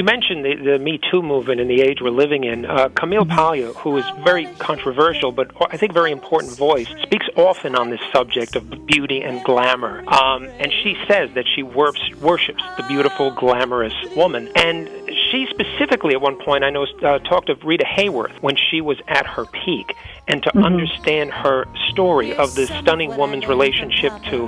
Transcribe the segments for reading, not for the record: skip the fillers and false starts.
You mentioned the Me Too movement and the age we're living in. Camille Paglia, who is very controversial, but I think very important voice, speaks often on this subject of beauty and glamour. And she says that she worships the beautiful, glamorous woman. And she specifically, at one point, I know, talked of Rita Hayworth when she was at her peak. And to understand her story of this stunning woman's relationship to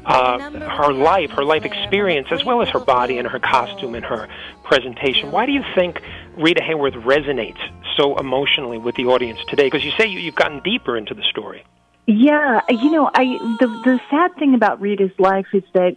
her life experience, as well as her body and her costume and her presentation. Why do you think Rita Hayworth resonates so emotionally with the audience today? Because you say you've gotten deeper into the story. Yeah, the sad thing about Rita's life is that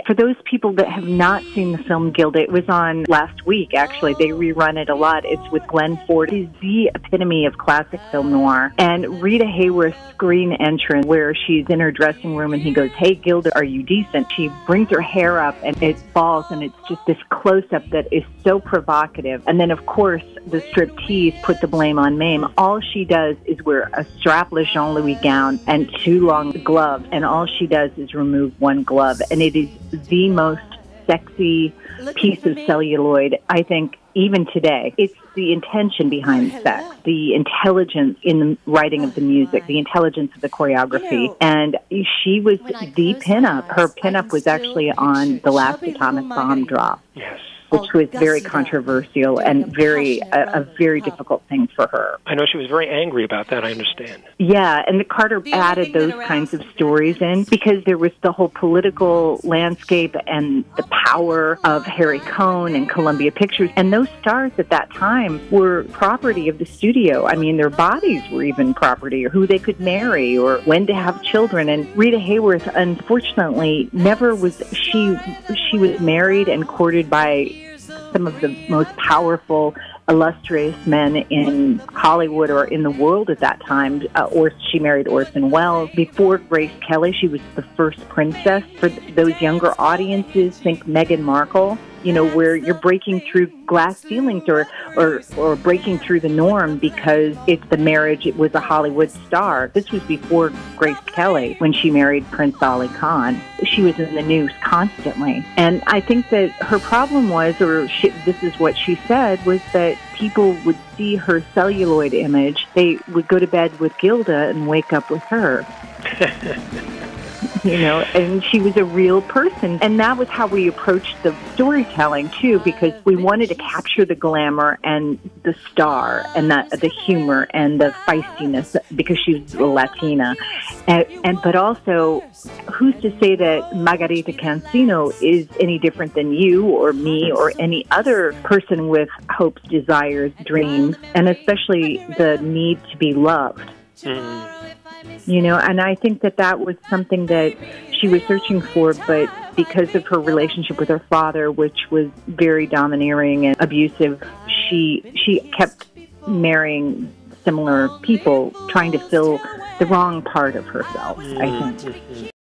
for those people that have not seen the film Gilda, it was on last week, actually. They rerun it a lot. It's with Glenn Ford. He's the epitome of classic film noir. And Rita Hayworth's screen entrance, where she's in her dressing room and he goes, "Hey, Gilda, are you decent?" She brings her hair up and it falls, and it's just this close-up that is so provocative. And then, of course, the striptease put the blame on Mame. All she does is wear a strapless Jean-Louis gown and 2 long gloves, and all she does is remove 1 glove. And it is the most sexy piece of celluloid, I think, even today. It's the intention behind sex, the intelligence in the writing of the music, the intelligence of the choreography. And she was the pinup. Her pinup was actually on The Last Atomic Bomb Drop. Yes. Which was very controversial and a very difficult thing for her. I know she was very angry about that, I understand. Yeah, and the Carter added those kinds of stories in because there was the whole political landscape and the power of Harry Cohn and Columbia Pictures. And those stars at that time were property of the studio. I mean, their bodies were even property, or who they could marry, or when to have children. And Rita Hayworth, unfortunately, never was. She was married and courted by some of the most powerful, illustrious men in Hollywood or in the world at that time. She married Orson Welles. Before Grace Kelly, she was the first princess. For those younger audiences, think Meghan Markle, where you're breaking through glass ceilings or breaking through the norm because it's the marriage. It was a Hollywood star. This was before Grace Kelly when she married Prince Ali Khan. She was in the news constantly. And I think that her problem was, this is what she said, was that people would see her celluloid image. They would go to bed with Gilda and wake up with her. And she was a real person. And that was how we approached the storytelling, too, because we wanted to capture the glamour and the star and the humor and the feistiness because she's Latina. But also, who's to say that Margarita Cancino is any different than you or me or any other person with hopes, desires, dreams, and especially the need to be loved? And I think that was something that she was searching for, but because of her relationship with her father, which was very domineering and abusive, she kept marrying similar people, trying to fill the wrong part of herself, I think.